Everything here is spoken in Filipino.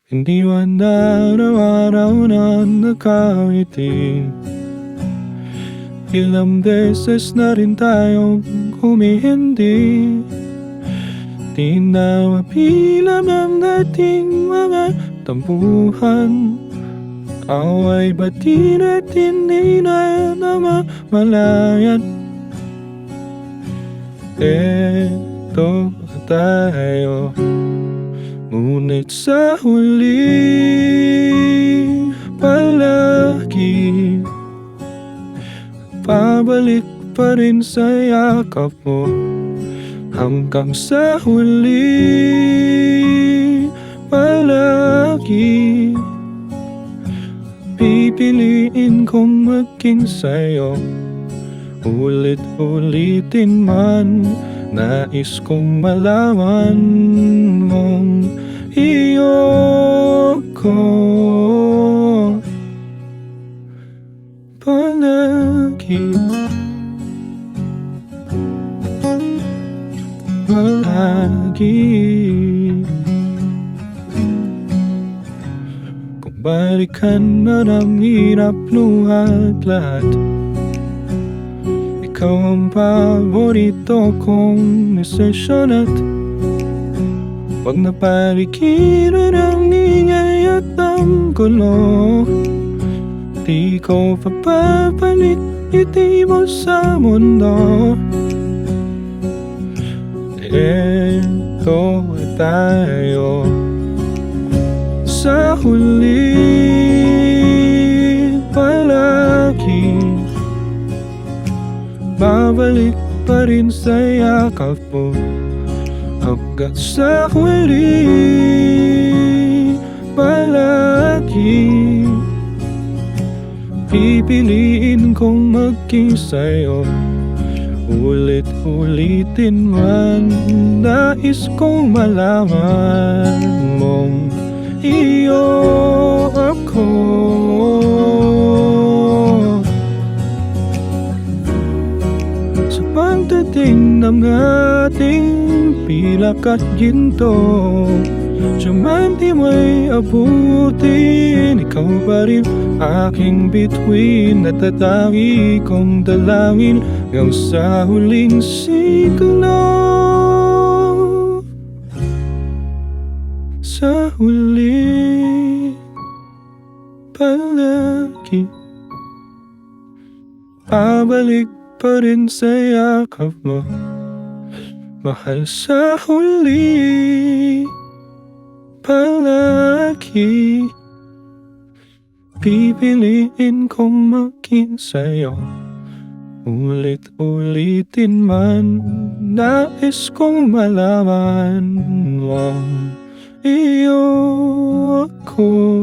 Hindi man araw-araw na nakangiti. Ilang beses na rin tayong humihindi. Di na mapilam ang dating mga tampuhan. Away bati na't hindi na namamalayan. Eto tayo, ngunit sa huli palagi pabalik pa rin sa yakap mo. Hanggang sa huli palagi pipiliin kong maging sa'yo. Ulit-ulitin man, nais kong malaman mong iyo ko palagi. Kung balikan na ng hirap luhat lahat, ikaw ang paborito kong desisyon. At huwag na palikiran ang ingay at ang gulo. Di ko papapalit ngiti mo sa mundo. Eto tayo, sa huli palagi babalik pa rin sa yakap mo. Hanggang sa huli palagi pipiliin kong maging sa'yo. Ulit-ulitin man, nais kong malaman mong iyo ako. Sa pagdating ng ating pilak at ginto, diamante mo'y abutin. Ikaw pa rin aking bituin, natatangi kong dalangin hanggang sa huling siglo. Sa huli palagi pabalik pa rin sa yakap mo. Mahal, sa huli palagi pipiliin kong maging sa'yo. Ulit-ulitin man, nais kong malaman mong iyo ako.